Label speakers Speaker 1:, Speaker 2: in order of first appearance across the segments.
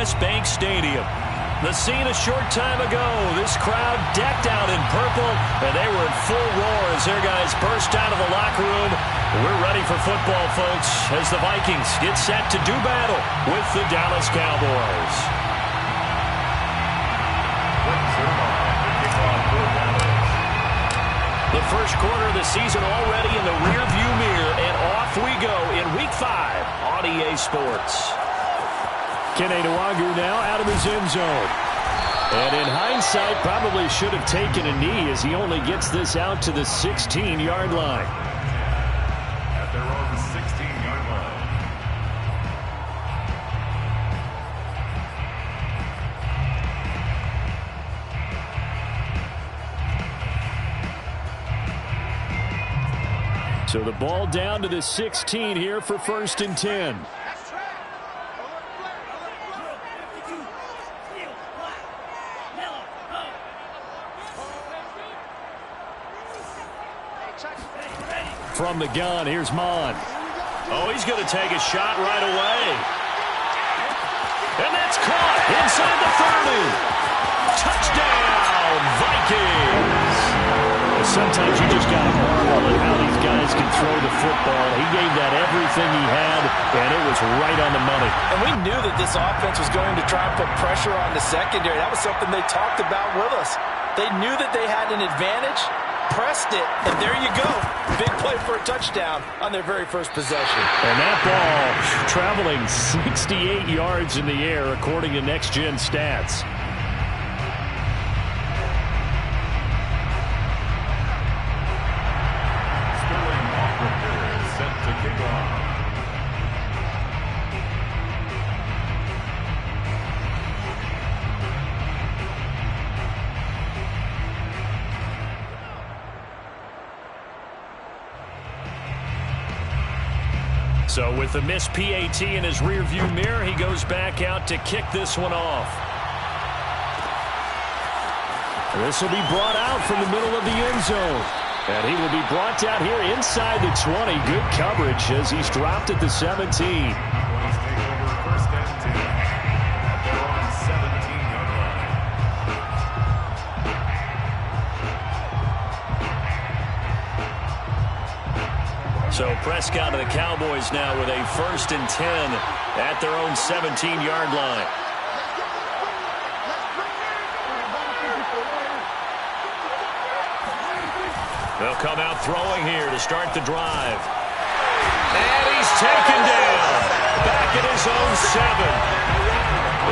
Speaker 1: U.S. Bank Stadium. The scene a short time ago. This crowd decked out in purple, and they were in full roar as their guys burst out of the locker room. We're ready for football, folks, as the Vikings get set to do battle with the Dallas Cowboys. The first quarter of the season already in the rearview mirror, and off we go in Week 5 on EA Sports.
Speaker 2: Kene Nwangwu now out of his end zone. And in hindsight, probably should have taken a knee as he only gets this out to the 16-yard line.
Speaker 3: At their own 16-yard line.
Speaker 2: So the ball down to the 16 here for 1st and 10. From the gun, here's Mond.
Speaker 1: Oh, he's going to take a shot right away. And that's caught inside the 30. Touchdown, Vikings.
Speaker 2: Sometimes you just got to marvel at how these guys can throw the football. He gave that everything he had, and it was right on the money.
Speaker 4: And we knew that this offense was going to try and put pressure on the secondary. That was something they talked about with us. They knew that they had an advantage, pressed it, and there you go. Big play for a touchdown on their very first possession.
Speaker 2: And that ball traveling 68 yards in the air, according to Next Gen Stats.
Speaker 1: So with the missed PAT in his rearview mirror, he goes back out to kick this one off.
Speaker 2: This will be brought out from the middle of the end zone. And he will be brought out here inside the 20. Good coverage as he's dropped at the 17.
Speaker 1: So Prescott and the Cowboys now with a 1st and 10 at their own 17-yard line. They'll come out throwing here to start the drive. And he's taken down back at his own 7.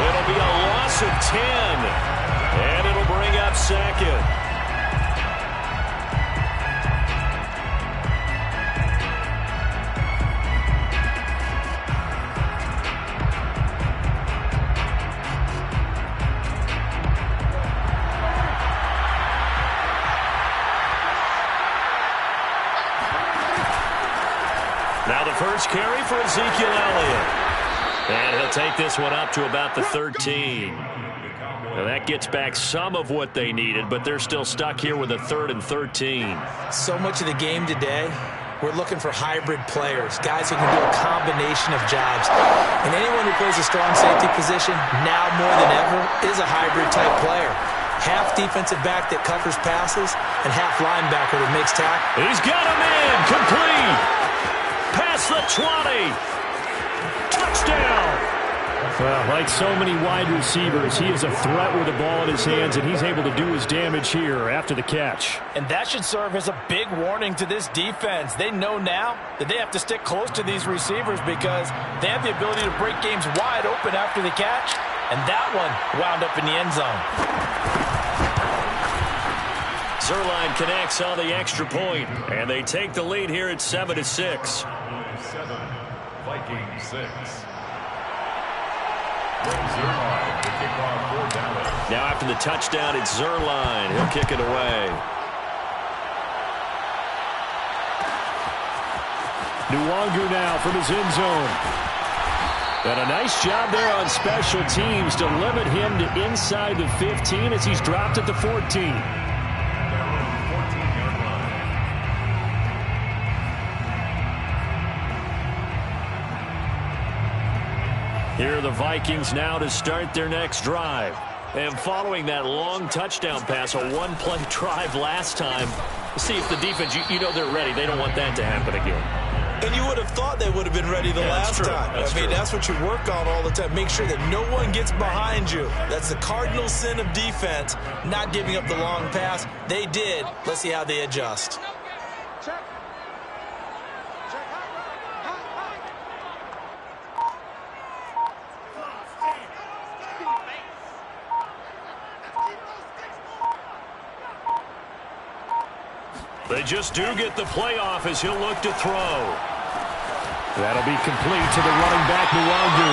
Speaker 1: It'll be a loss of 10. And it'll bring up 2nd. Now the first carry for Ezekiel Elliott. And he'll take this one up to about the 13. Now that gets back some of what they needed, but they're still stuck here with a 3rd and 13.
Speaker 4: So much of the game today, we're looking for hybrid players, guys who can do a combination of jobs. And anyone who plays a strong safety position, now more than ever, is a hybrid-type player. Half defensive back that covers passes, and half linebacker that makes tackles.
Speaker 1: He's got him in, complete. Past the 20. Touchdown.
Speaker 2: Well, like so many wide receivers, he is a threat with the ball in his hands, and he's able to do his damage here after the catch.
Speaker 4: And that should serve as a big warning to this defense. They know now that they have to stick close to these receivers because they have the ability to break games wide open after the catch. And that one wound up in the end zone.
Speaker 1: Zuerlein connects on the extra point, and they take the lead here at 7-6.
Speaker 3: 7, Vikings 6. Zuerlein, the kickoff for Dallas.
Speaker 1: Now after the touchdown, it's Zuerlein. He'll kick it away.
Speaker 2: Nwangwu now from his end zone. And a nice job there on special teams to limit him to inside the 15 as he's dropped at the 14.
Speaker 1: Here are the Vikings now to start their next drive. And following that long touchdown pass, a one-play drive last time, see if the defense, you know they're ready. They don't want that to happen again.
Speaker 4: And you would have thought they would have been ready the last time. I mean, that's what you work on all the time. Make sure that no one gets behind you. That's the cardinal sin of defense, not giving up the long pass. They did. Let's see how they adjust.
Speaker 1: They just do get the playoff as he'll look to throw.
Speaker 2: That'll be complete to the running back, Nwangwu.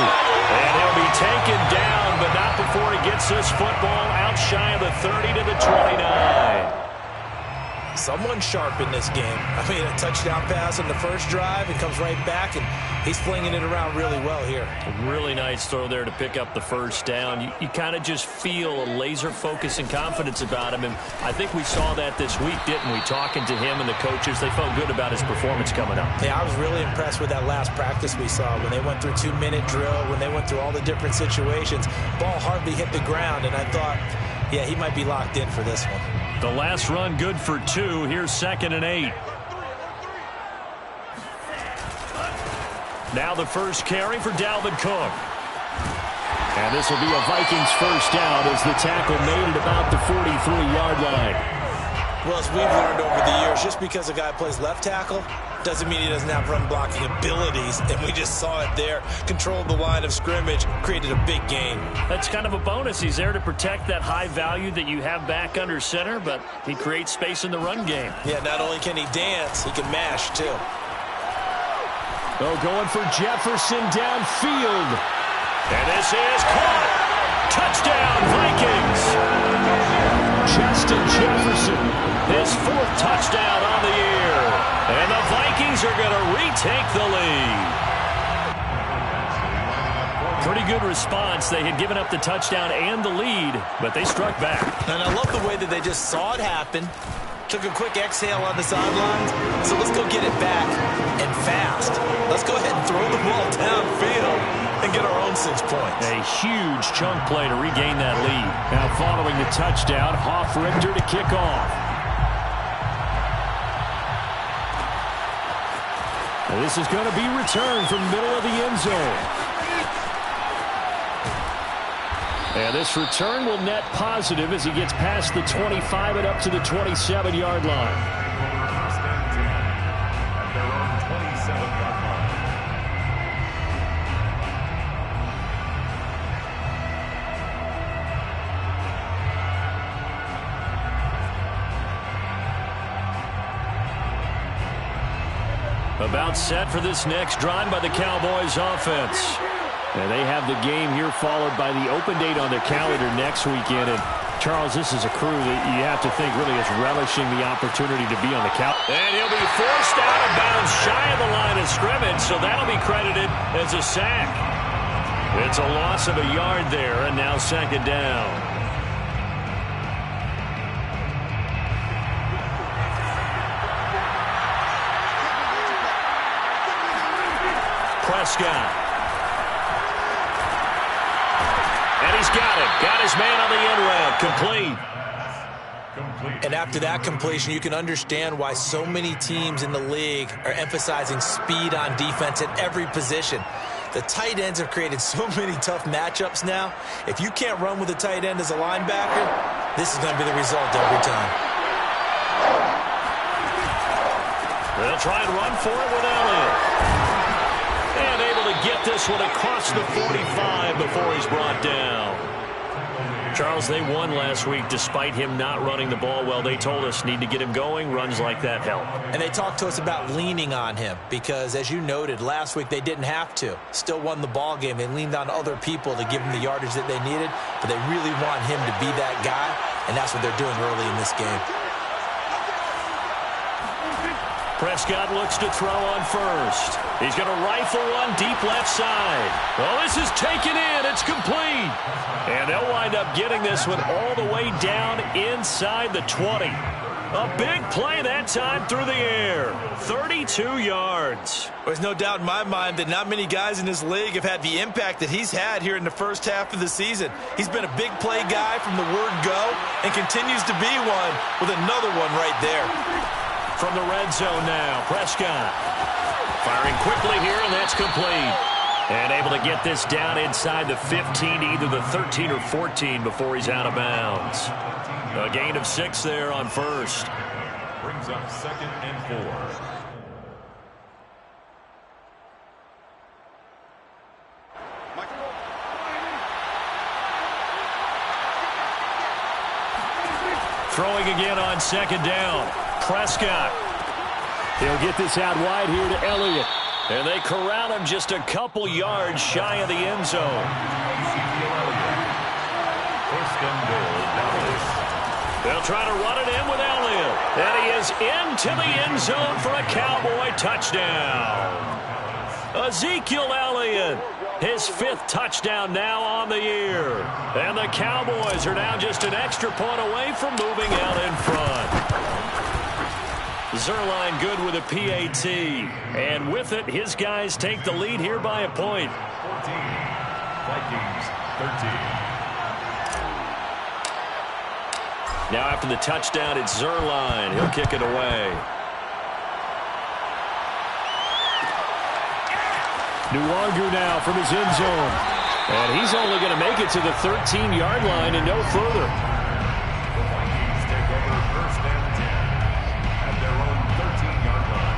Speaker 1: And he'll be taken down, but not before he gets this football out shy of the 30 to the 29.
Speaker 4: Someone sharp in this game. I mean, a touchdown pass on the first drive. It comes right back, and he's flinging it around really well here.
Speaker 1: A really nice throw there to pick up the first down. You kind of just feel a laser focus and confidence about him, and I think we saw that this week, didn't we? Talking to him and the coaches, they felt good about his performance coming up.
Speaker 4: Yeah, I was really impressed with that last practice we saw when they went through 2-minute drill, when they went through all the different situations. Ball hardly hit the ground, and I thought, yeah, he might be locked in for this one.
Speaker 1: The last run good for 2. Here's 2nd and 8. Now the first carry for Dalvin Cook.
Speaker 2: And this will be a Vikings first down as the tackle made it about the 43-yard line.
Speaker 4: Well, as we've learned over the years, just because a guy plays left tackle doesn't mean he doesn't have run-blocking abilities, and we just saw it there. Controlled the line of scrimmage, created a big gain.
Speaker 1: That's kind of a bonus. He's there to protect that high value that you have back under center, but he creates space in the run game.
Speaker 4: Yeah, not only can he dance, he can mash, too.
Speaker 2: Oh, going for Jefferson downfield.
Speaker 1: And this is caught. Touchdown, Vikings.
Speaker 2: Justin Jefferson.
Speaker 1: His 4th touchdown on the year. And the Vikings are going to retake the lead. Pretty good response. They had given up the touchdown and the lead, but they struck back.
Speaker 4: And I love the way that they just saw it happen. Took a quick exhale on the sidelines. So let's go get it back and fast. Let's go ahead and throw the ball downfield and get our own 6 points.
Speaker 1: A huge chunk play to regain that lead.
Speaker 2: Now following the touchdown, Hofrichter to kick off. And this is going to be returned from middle of the end zone. And this return will net positive as he gets past the 25 and up to the 27-yard line.
Speaker 3: First and 10 at their own 27-yard line.
Speaker 1: About set for this next drive by the Cowboys offense.
Speaker 2: And they have the game here followed by the open date on their calendar next weekend. And Charles, this is a crew that you have to think really is relishing the opportunity to be on the count.
Speaker 1: And he'll be forced out of bounds shy of the line of scrimmage, so that'll be credited as a sack. It's a loss of a yard there, and now 2nd down. Prescott. And he's got it. Got his man on the end route. Complete.
Speaker 4: And after that completion, you can understand why so many teams in the league are emphasizing speed on defense at every position. The tight ends have created so many tough matchups now. If you can't run with a tight end as a linebacker, this is going to be the result every time.
Speaker 1: They'll try and run for it with Elliott. And able to get this one across the 45 before he's brought down. Charles, they won last week despite him not running the ball well. They told us need to get him going. Runs like that help.
Speaker 4: And they talked to us about leaning on him because, as you noted, last week they didn't have to. Still won the ball game. They leaned on other people to give him the yardage that they needed, but they really want him to be that guy, and that's what they're doing early in this game.
Speaker 1: Prescott looks to throw on first. He's going to rifle one deep left side. Well, this is taken in. It's complete. And they'll wind up getting this one all the way down inside the 20. A big play that time through the air. 32 yards.
Speaker 4: There's no doubt in my mind that not many guys in this league have had the impact that he's had here in the first half of the season. He's been a big play guy from the word go and continues to be one with another one right there.
Speaker 1: From the red zone now, Prescott. Firing quickly here, and that's complete. And able to get this down inside the 15, either the 13 or 14 before he's out of bounds. A gain of 6 there on first.
Speaker 3: Brings up 2nd and 4.
Speaker 1: Throwing again on 2nd down. Prescott.
Speaker 2: He'll get this out wide here to Elliott.
Speaker 1: And they corral him just a couple yards shy of the end zone.
Speaker 3: First and goal, Dallas.
Speaker 1: They'll try to run it in with Elliott. And he is into the end zone for a Cowboy touchdown. Ezekiel Elliott, his 5th touchdown now on the year. And the Cowboys are now just an extra point away from moving out in front. Zuerlein good with a PAT. And with it, his guys take the lead here by a point.
Speaker 3: 14. Vikings, 13.
Speaker 1: Now after the touchdown, it's Zuerlein. He'll kick it away.
Speaker 2: Nwangu now from his end zone. And he's only going to make it to the 13-yard line and no further.
Speaker 3: The Vikings take over 1st and 10 at their own 13-yard line.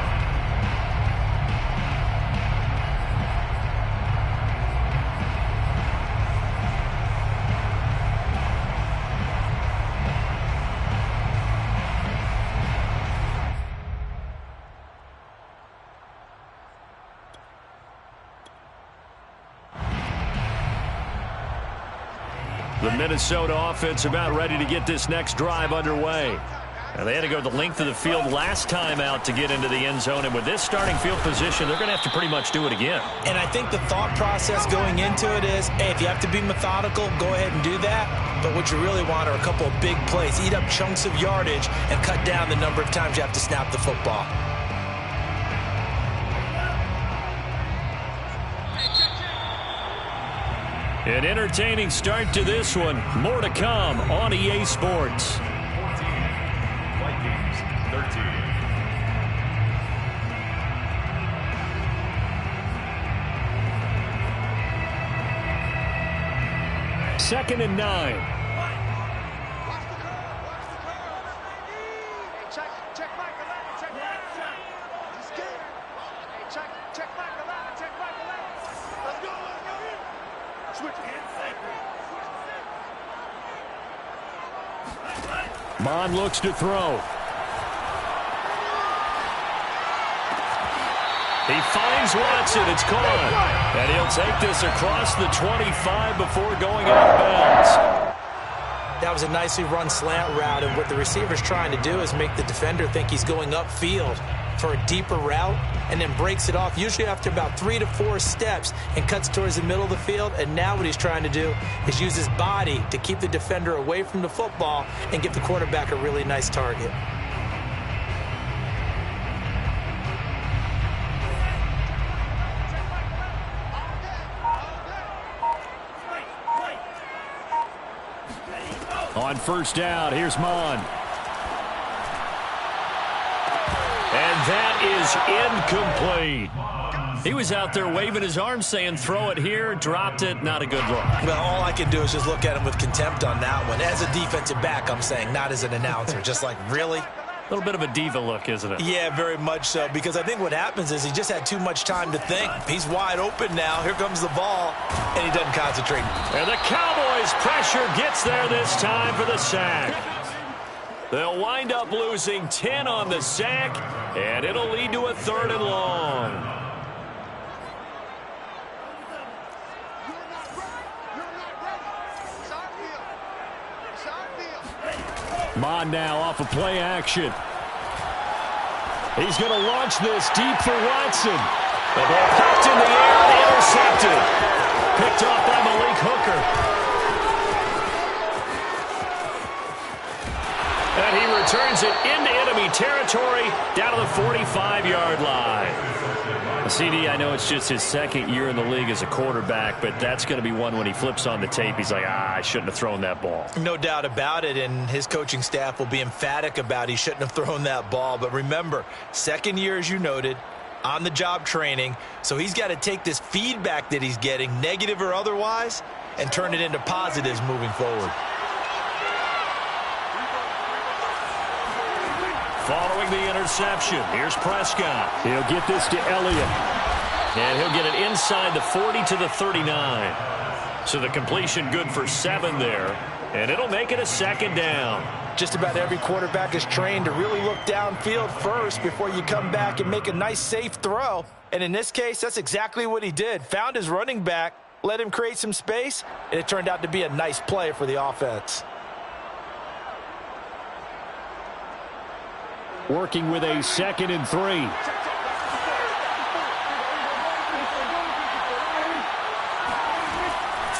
Speaker 1: The Minnesota offense about ready to get this next drive underway. And they had to go the length of the field last time out to get into the end zone. And with this starting field position, they're going to have to pretty much do it again.
Speaker 4: And I think the thought process going into it is, hey, if you have to be methodical, go ahead and do that. But what you really want are a couple of big plays. Eat up chunks of yardage and cut down the number of times you have to snap the football.
Speaker 1: An entertaining start to this one. More to come on EA Sports.
Speaker 3: 14. Vikings, 13.
Speaker 2: Second and 9. Mond looks to throw.
Speaker 1: He finds Watson. It's caught. And he'll take this across the 25 before going out of bounds.
Speaker 4: That was a nicely run slant route, and what the receiver's trying to do is make the defender think he's going upfield for a deeper route and then breaks it off, usually after about 3 to 4 steps, and cuts towards the middle of the field. And now what he's trying to do is use his body to keep the defender away from the football and give the quarterback a really nice target.
Speaker 2: On first down, here's Mond.
Speaker 1: And that is incomplete. He was out there waving his arms saying, throw it here, dropped it, not a good look.
Speaker 4: Well, all I can do is just look at him with contempt on that one. As a defensive back, I'm saying, not as an announcer. Just like, really?
Speaker 1: A little bit of a diva look, isn't it?
Speaker 4: Yeah, very much so, because I think what happens is he just had too much time to think. He's wide open now. Here comes the ball, and he doesn't concentrate.
Speaker 1: And the Cowboys' pressure gets there this time for the sack. They'll wind up losing 10 on the sack, and it'll lead to a 3rd and long.
Speaker 2: Mond now off of play action. He's going to launch this deep for Watson.
Speaker 1: The ball popped in the air and intercepted. Picked off by Malik Hooker. And he returns it into territory down to the 45-yard line. CD, I know it's just his second year in the league as a quarterback, but that's going to be one when he flips on the tape. He's like, I shouldn't have thrown that ball.
Speaker 4: No doubt about it, and his coaching staff will be emphatic about he shouldn't have thrown that ball. But remember, second year, as you noted, on-the-job training, so he's got to take this feedback that he's getting, negative or otherwise, and turn it into positives moving forward.
Speaker 1: Following the interception, here's Prescott.
Speaker 2: He'll get this to Elliott.
Speaker 1: And he'll get it inside the 40 to the 39. So the completion good for 7 there. And it'll make it a second down.
Speaker 4: Just about every quarterback is trained to really look downfield first before you come back and make a nice, safe throw. And in this case, that's exactly what he did. Found his running back, let him create some space, and it turned out to be a nice play for the offense.
Speaker 2: Working with a 2nd and 3.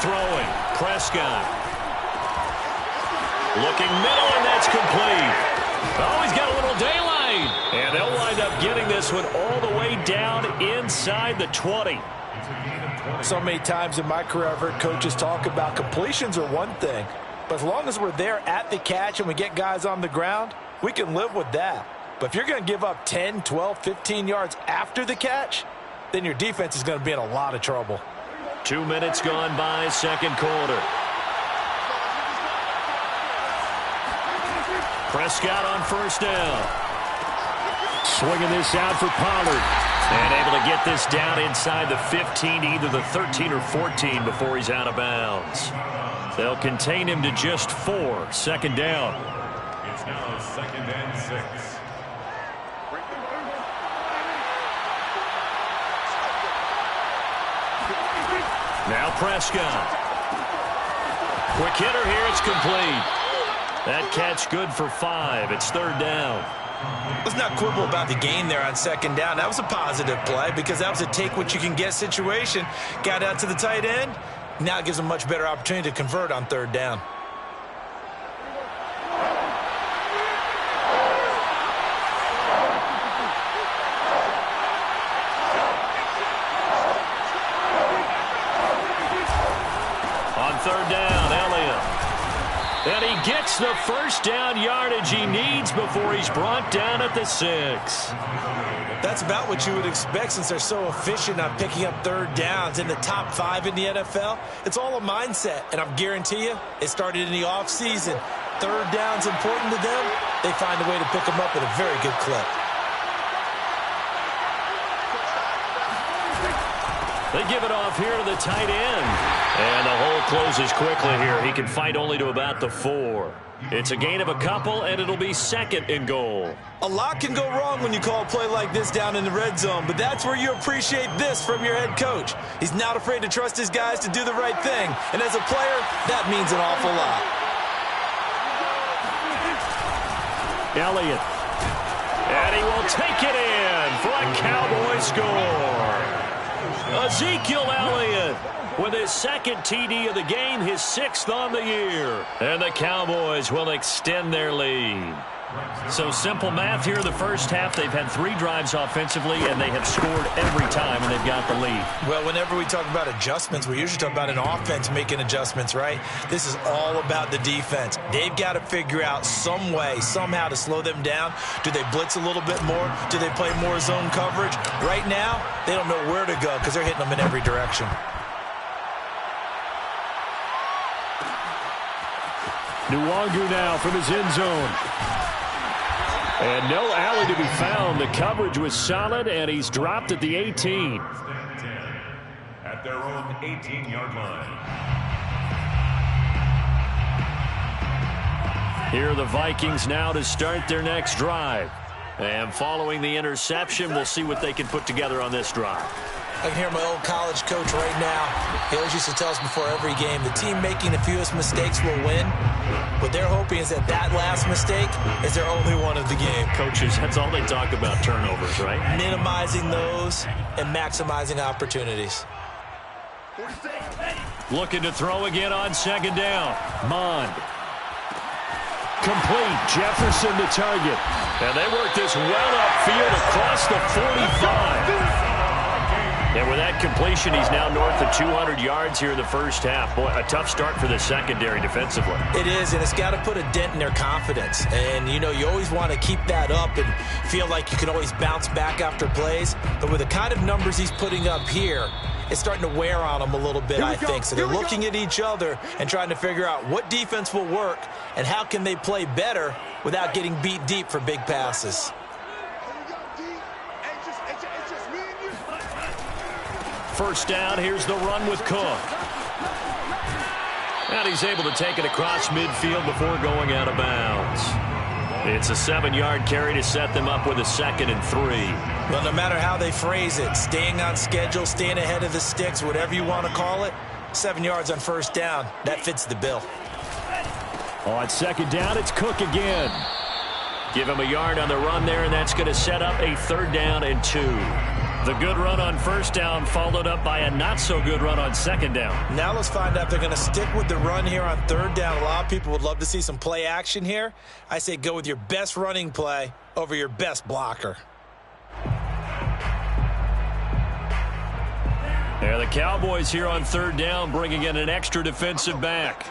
Speaker 1: Throwing, Prescott. Looking middle, and that's complete. Oh, he's got a little daylight. And they'll wind up getting this one all the way down inside the 20.
Speaker 4: So many times in my career, I've heard coaches talk about completions are one thing. But as long as we're there at the catch and we get guys on the ground, we can live with that. But if you're going to give up 10, 12, 15 yards after the catch, then your defense is going to be in a lot of trouble.
Speaker 1: 2 minutes gone by, second quarter. Prescott on first down.
Speaker 2: Swinging this out for Pollard.
Speaker 1: And able to get this down inside the 15, either the 13 or 14 before he's out of bounds. They'll contain him to just 4, second down.
Speaker 3: It's now 2nd and 6.
Speaker 1: Now Prescott. Quick hitter here. It's complete. That catch good for 5. It's 3rd down.
Speaker 4: Let's not quibble about the gain there on 2nd down. That was a positive play because that was a take-what-you-can-get situation. Got out to the tight end. Now it gives them a much better opportunity to convert on 3rd down.
Speaker 1: On 3rd down, Elliott. And he gets the first down yardage he needs before he's brought down at the 6.
Speaker 4: That's about what you would expect since they're so efficient on picking up 3rd downs in the top 5 in the NFL. It's all a mindset, and I guarantee you it started in the offseason. 3rd down's important to them. They find a way to pick them up at a very good clip.
Speaker 1: They give it off here to the tight end. And the hole closes quickly here. He can fight only to about the 4. It's a gain of a couple, and it'll be 2nd and goal.
Speaker 4: A lot can go wrong when you call a play like this down in the red zone, but that's where you appreciate this from your head coach. He's not afraid to trust his guys to do the right thing, and as a player, that means an awful lot.
Speaker 2: Elliott.
Speaker 1: And he will take it in for a Cowboy score. Ezekiel Elliott with his 2nd TD of the game, his 6th on the year. And the Cowboys will extend their lead. So simple math here in the first half. They've had 3 drives offensively, and they have scored every time when they've got the lead.
Speaker 4: Well, whenever we talk about adjustments, we usually talk about an offense making adjustments, right? This is all about the defense. They've got to figure out some way, somehow to slow them down. Do they blitz a little bit more? Do they play more zone coverage? Right now, they don't know where to go because they're hitting them in every direction.
Speaker 2: Nwangu now from his end zone. And no alley to be found. The coverage was solid, and he's dropped at the 18.
Speaker 3: At their own 18-yard line.
Speaker 1: Here are the Vikings now to start their next drive. And following the interception, we'll see what they can put together on this drive.
Speaker 4: I can hear my old college coach right now. He always used to tell us before every game, the team making the fewest mistakes will win. What they're hoping is that last mistake is their only one of the game.
Speaker 1: Coaches, that's all they talk about, turnovers, right?
Speaker 4: Minimizing those and maximizing opportunities.
Speaker 1: Looking to throw again on 2nd down. Mond.
Speaker 2: Complete. Jefferson to target.
Speaker 1: And they work this well upfield across the 45. And with that completion, he's now north of 200 yards here in the first half. Boy, a tough start for the secondary defensively.
Speaker 4: It is, and it's got to put a dent in their confidence. And, you know, you always want to keep that up and feel like you can always bounce back after plays. But with the kind of numbers he's putting up here, it's starting to wear on them a little bit, I think. So they're looking at each other and trying to figure out what defense will work and how can they play better without getting beat deep for big passes.
Speaker 1: First down, here's the run with Cook. And he's able to take it across midfield before going out of bounds. It's a 7-yard carry to set them up with a 2nd and 3.
Speaker 4: Well, no matter how they phrase it, staying on schedule, staying ahead of the sticks, whatever you want to call it, 7 yards on first down, that fits the bill.
Speaker 2: On 2nd down, it's Cook again.
Speaker 1: Give him a yard on the run there, and that's going to set up a 3rd down and 2. The good run on first down followed up by a not-so-good run on 2nd down.
Speaker 4: Now let's find out if they're going to stick with the run here on 3rd down. A lot of people would love to see some play action here. I say go with your best running play over your best blocker.
Speaker 1: There the Cowboys here on 3rd down, bringing in an extra defensive back.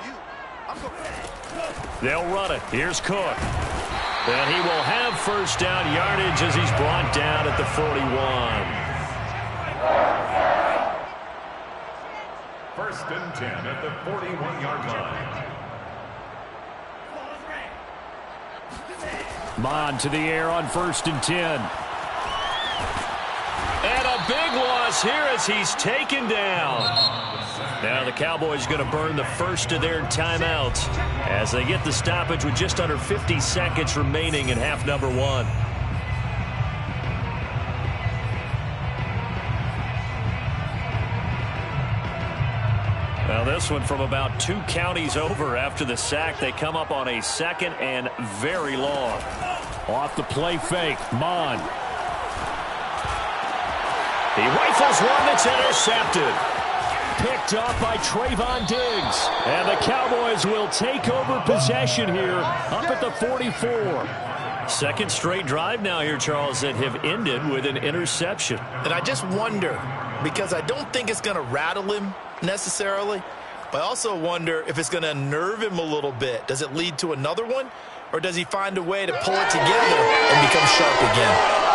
Speaker 1: They'll run it. Here's Cook. And he will have first down yardage as he's brought down at the 41.
Speaker 3: 1st and 10 at the 41-yard line.
Speaker 2: Mond to the air on 1st and 10.
Speaker 1: And a big loss here as he's taken down. Now the Cowboys going to burn the first of their timeouts as they get the stoppage with just under 50 seconds remaining in half number 1. Now this one from about 2 counties over after the sack. They come up on a 2nd and very long.
Speaker 2: Off the play fake, Mond.
Speaker 1: He rifles one that's intercepted.
Speaker 2: Picked off by Trayvon Diggs. And the Cowboys will take over possession here up at the 44.
Speaker 1: 2nd straight drive now here, Charles, that have ended with an interception.
Speaker 5: And I just wonder, because I don't think it's going to rattle him necessarily, but I also wonder if it's going to unnerve him a little bit. Does it lead to another one, or does he find a way to pull it together and become sharp again?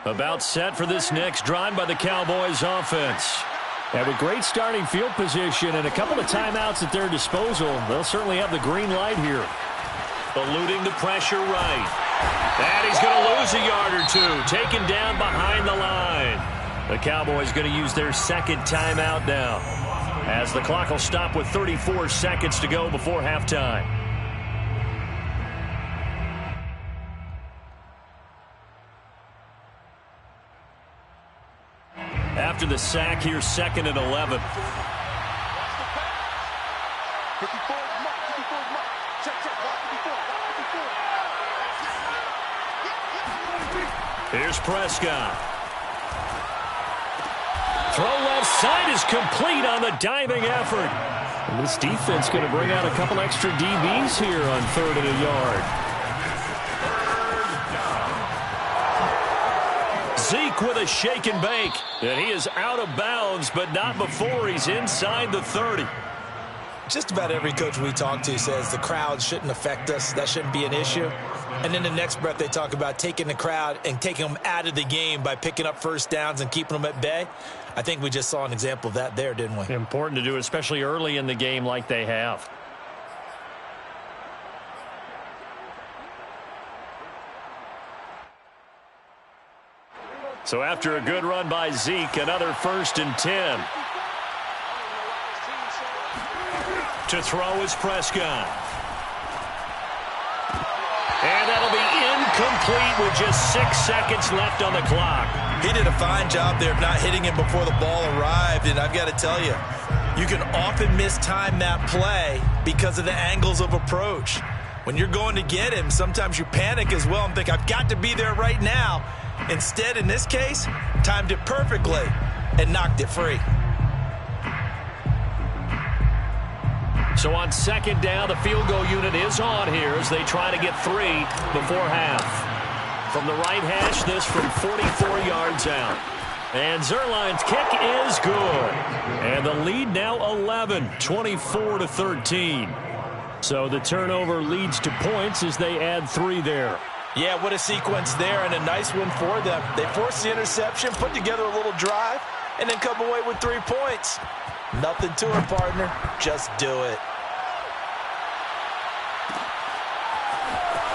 Speaker 1: About set for this next drive by the Cowboys offense.
Speaker 2: And with great starting field position and a couple of timeouts at their disposal, they'll certainly have the green light here.
Speaker 1: Eluding the pressure right. And he's going to lose a yard or 2. Taken down behind the line. The Cowboys going to use their 2nd timeout now, as the clock will stop with 34 seconds to go before halftime. After the sack here, 2nd and 11. Here's Prescott. Throw left side is complete on the diving effort.
Speaker 2: And this defense going to bring out a couple extra DBs here on 3rd and a yard.
Speaker 1: Zeke with a shake and bake. And he is out of bounds, but not before he's inside the 30.
Speaker 4: Just about every coach we talk to says the crowd shouldn't affect us. That shouldn't be an issue. And then the next breath they talk about taking the crowd and taking them out of the game by picking up first downs and keeping them at bay. I think we just saw an example of that there, didn't we?
Speaker 1: Important to do, especially early in the game like they have. So after a good run by Zeke, another 1st and 10. To throw is Prescott. And that'll be incomplete with just 6 seconds left on the clock.
Speaker 4: He did a fine job there of not hitting him before the ball arrived, and I've got to tell you, you can often mistime that play because of the angles of approach.
Speaker 5: When you're going to get him, sometimes you panic as well and think, I've got to be there right now. Instead, in this case, timed it perfectly and knocked it free.
Speaker 1: So on second down, the field goal unit is on here as they try to get 3 before half. From the right hash, this from 44 yards out. And Zuerlein's kick is good. And the lead now 11, 24-13. So the turnover leads to points as they add 3 there.
Speaker 5: Yeah, what a sequence there, and a nice one for them. They forced the interception, put together a little drive, and then come away with 3 points. Nothing to it, partner. Just do it.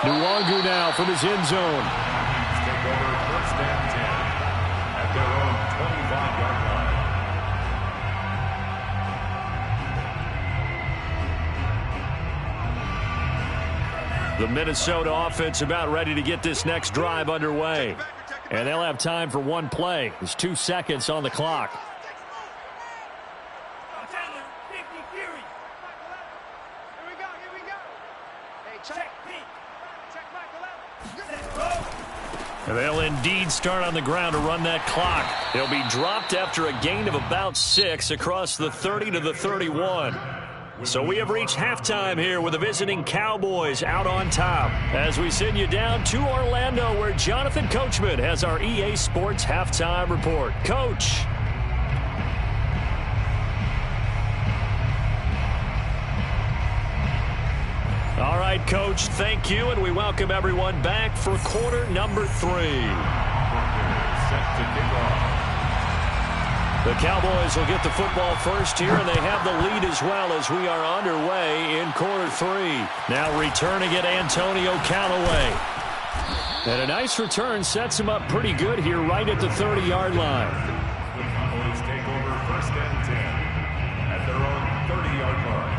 Speaker 2: Nwangu now from his end zone.
Speaker 3: Take over first and 10 at their own 25-yard line.
Speaker 2: The Minnesota offense about ready to get this next drive underway. And they'll have time for 1 play. There's 2 seconds on the clock. And they'll indeed start on the ground to run that clock. They'll be dropped after a gain of about 6 across the 30 to the 31. So we have reached halftime here with the visiting Cowboys out on top. As we send you down to Orlando, where Jonathan Coachman has our EA Sports Halftime Report. Coach. All right, Coach, thank you, and we welcome everyone back for quarter number 3.
Speaker 3: Set to kick off.
Speaker 2: The Cowboys will get the football first here, and they have the lead as well as we are underway in quarter 3. Now returning it, Antonio Callaway. And a nice return sets him up pretty good here right at the 30-yard line.
Speaker 3: The Cowboys take over first and 10 at their own 30-yard line.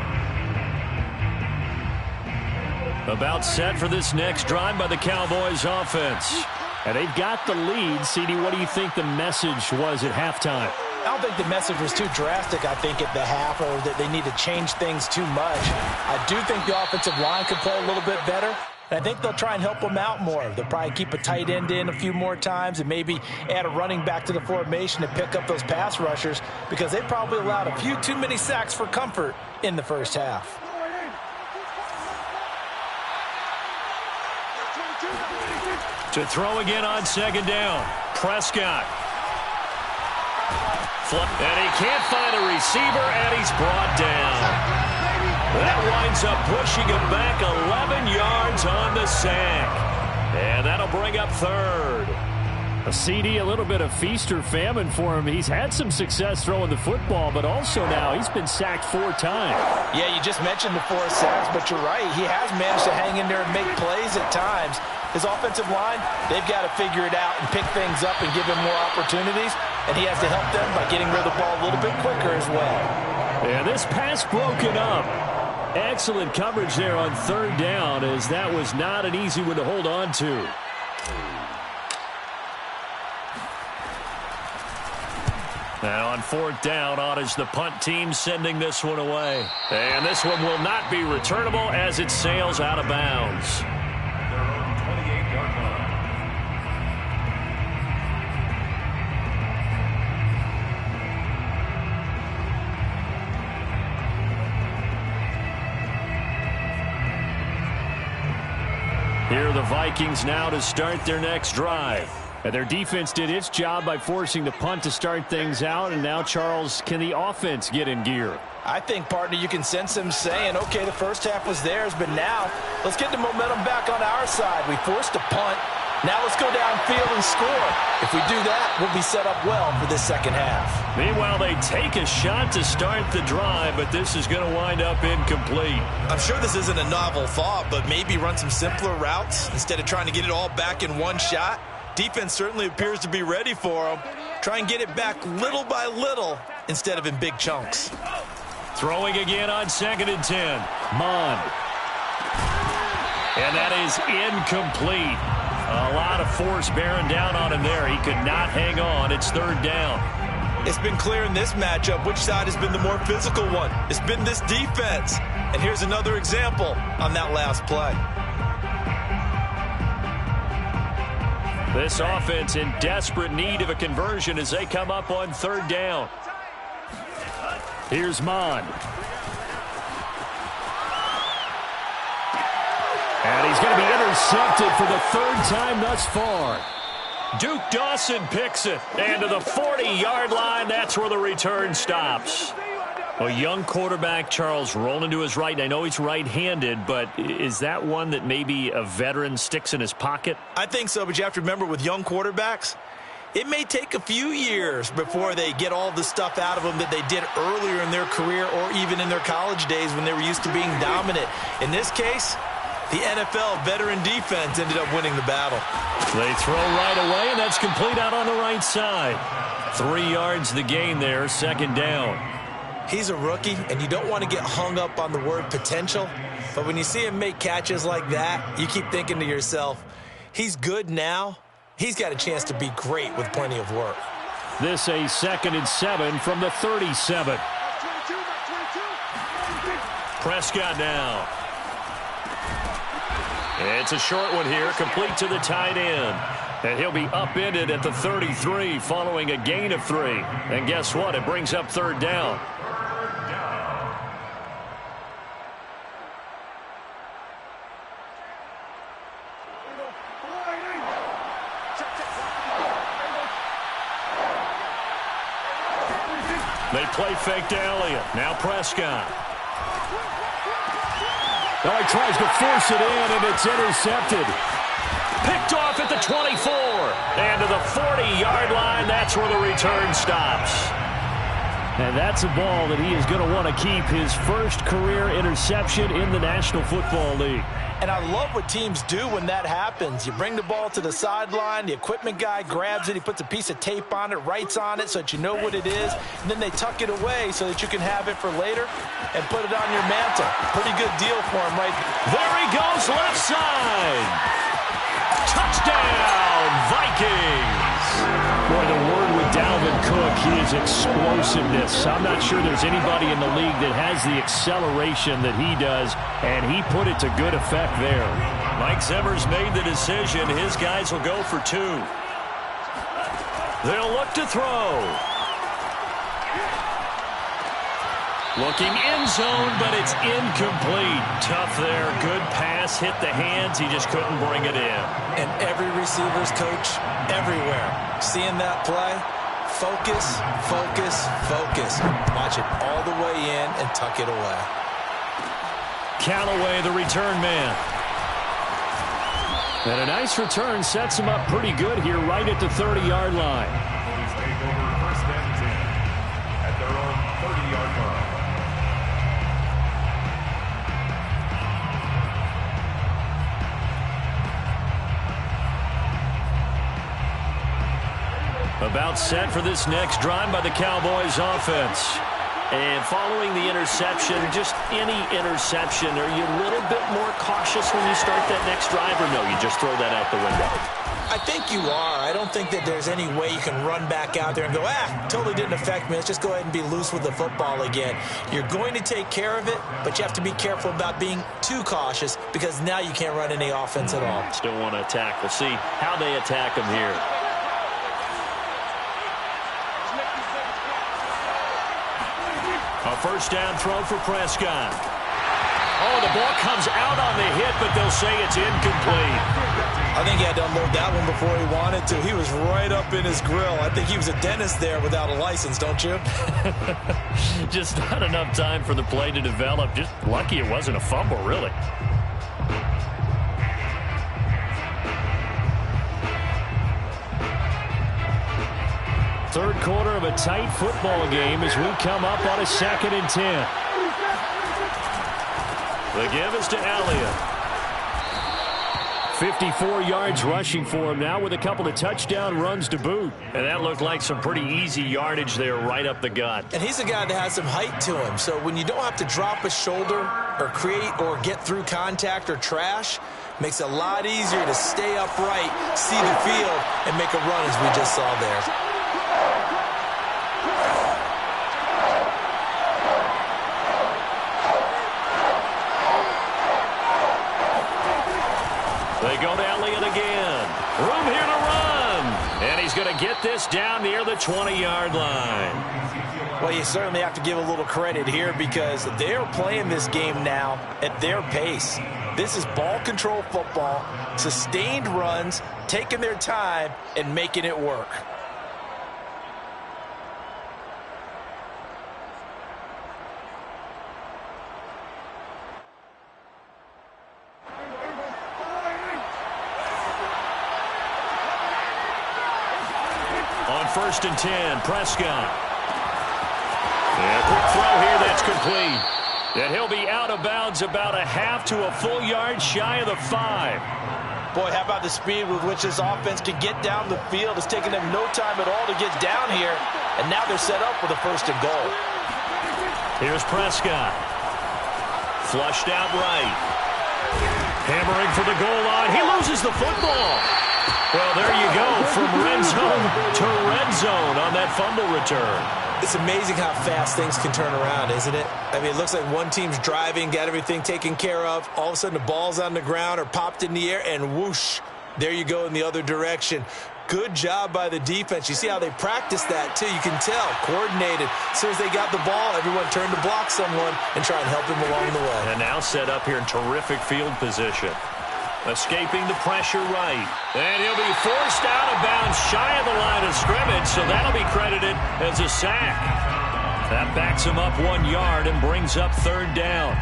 Speaker 2: About set for this next drive by the Cowboys offense. And they've got the lead. CD, what do you think the message was at halftime?
Speaker 4: I don't think the message was too drastic, I think, at the half, or that they need to change things too much. I do think the offensive line could play a little bit better. And I think they'll try and help them out more. They'll probably keep a tight end in a few more times and maybe add a running back to the formation to pick up those pass rushers, because they probably allowed a few too many sacks for comfort in the first half.
Speaker 2: To throw again on second down. Prescott. And he can't find a receiver, and he's brought down. That winds up pushing him back 11 yards on the sack. And that'll bring up third. A CD, a little bit of feast or famine for him. He's had some success throwing the football, but also now he's been sacked 4 times.
Speaker 4: Yeah, you just mentioned the 4 sacks, but you're right. He has managed to hang in there and make plays at times. His offensive line, they've got to figure it out and pick things up and give him more opportunities, and he has to help them by getting rid of the ball a little bit quicker as well.
Speaker 2: And this pass broken up. Excellent coverage there on third down, as that was not an easy one to hold on to. And on fourth down, on is the punt team sending this one away. And this one will not be returnable as it sails out of bounds.
Speaker 3: Their own 28-yard line.
Speaker 2: Here are the Vikings now to start their next drive. And their defense did its job by forcing the punt to start things out. And now, Charles, can the offense get in gear?
Speaker 4: I think, partner, you can sense them saying, okay, the first half was theirs, but now let's get the momentum back on our side. We forced a punt. Now let's go downfield and score. If we do that, we'll be set up well for this second half.
Speaker 2: Meanwhile, they take a shot to start the drive, but this is going to wind up incomplete.
Speaker 5: I'm sure this isn't a novel thought, but maybe run some simpler routes instead of trying to get it all back in one shot. Defense certainly appears to be ready for them. Try and get it back little by little instead of in big chunks.
Speaker 2: Throwing again on 2nd and 10. Mond. And that is incomplete. A lot of force bearing down on him there. He could not hang on. It's third down.
Speaker 5: It's been clear in this matchup which side has been the more physical one. It's been this defense. And here's another example on that last play.
Speaker 1: This offense in desperate need of a conversion as they come up on third down. Here's Mon. And he's going to be intercepted for the third time thus far. Duke Dawson picks it. And to the 40-yard line, that's where the return stops. A young quarterback, Charles, rolling to his right. I know he's right-handed, but is that one that maybe a veteran sticks in his pocket?
Speaker 5: I think so, but you have to remember with young quarterbacks, it may take a few years before they get all the stuff out of them that they did earlier in their career or even in their college days when they were used to being dominant. In this case, the NFL veteran defense ended up winning the battle.
Speaker 1: They throw right away, and that's complete out on the right side. 3 yards the gain there, second down.
Speaker 4: He's a rookie, and you don't want to get hung up on the word potential. But when you see him make catches like that, you keep thinking to yourself, he's good now. He's got a chance to be great with plenty of work.
Speaker 1: This a 2nd and 7 from the 37. Prescott now. It's a short one here, complete to the tight end. And he'll be upended at the 33 following a gain of 3. And guess what? It brings up third down. They play fake to Elliott. Now Prescott. Oh, he tries to force it in, and it's intercepted. Picked off at the 24. And to the 40-yard line, that's where the return stops. And that's a ball that he is going to want to keep, his first career interception in the National Football League.
Speaker 5: And I love what teams do when that happens. You bring the ball to the sideline, the equipment guy grabs it, he puts a piece of tape on it, writes on it so that you know what it is, and then they tuck it away so that you can have it for later and put it on your mantle. Pretty good deal for him, right?
Speaker 1: There he goes, left side. Touchdown, Vikings. Boy, the word with Dalvin Cook, his explosiveness. I'm not sure there's anybody in the league that has the acceleration that he does, and he put it to good effect there. Mike Zimmer's made the decision. His guys will go for 2. They'll look to throw. Looking end zone, but it's incomplete. Tough there. Good pass. Hit the hands. He just couldn't bring it in.
Speaker 4: And every receiver's coach everywhere, seeing that play, focus, focus, focus. Watch it all the way in and tuck it away.
Speaker 1: Callaway, the return man. And a nice return sets him up pretty good here right at the 30-yard line.
Speaker 3: Please take over first and 10 at their own 30-yard line.
Speaker 1: About set for this next drive by the Cowboys offense. And following the interception, just any interception, are you a little bit more cautious when you start that next drive, or no, you just throw that out the window?
Speaker 4: I think you are. I don't think that there's any way you can run back out there and go, totally didn't affect me. Let's just go ahead and be loose with the football again. You're going to take care of it, but you have to be careful about being too cautious because now you can't run any offense at all.
Speaker 1: Still want to attack. We'll see how they attack him here. A first down throw for Prescott. Oh, the ball comes out on the hit, but they'll say it's incomplete.
Speaker 5: I think he had to unload that one before he wanted to. He was right up in his grill. I think he was a dentist there without a license, don't you?
Speaker 1: Just not enough time for the play to develop. Just lucky it wasn't a fumble, really. Third quarter of a tight football game as we come up on a 2nd and 10. The give is to Elliott. 54 yards rushing for him now with a couple of touchdown runs to boot. And that looked like some pretty easy yardage there right up the gut.
Speaker 4: And he's a guy that has some height to him. So when you don't have to drop a shoulder or create or get through contact or trash, makes it a lot easier to stay upright, see the field, and make a run as we just saw there.
Speaker 1: out Elliott again. Room here to run. And he's going to get this down near the 20-yard line.
Speaker 4: Well, you certainly have to give a little credit here because they're playing this game now at their pace. This is ball control football, sustained runs, taking their time, and making it work.
Speaker 1: On 1st and 10, Prescott. And a quick throw here that's complete. And he'll be out of bounds about a half to a full yard shy of the 5.
Speaker 4: Boy, how about the speed with which this offense can get down the field? It's taken them no time at all to get down here. And now they're set up with a 1st and goal.
Speaker 1: Here's Prescott. Flushed out right. Hammering for the goal line. He loses the football. Well, there you go, from red zone to red zone on that fumble return.
Speaker 4: It's amazing how fast things can turn around, isn't it? I mean, it looks like one team's driving, got everything taken care of. All of a sudden, the ball's on the ground or popped in the air, and whoosh, there you go in the other direction. Good job by the defense. You see how they practice that, too. You can tell, coordinated. As soon as they got the ball, everyone turned to block someone and try and help him along the way.
Speaker 1: And now set up here in terrific field position. Escaping the pressure right. And he'll be forced out of bounds shy of the line of scrimmage, so that'll be credited as a sack. That backs him up 1 yard and brings up 3rd down.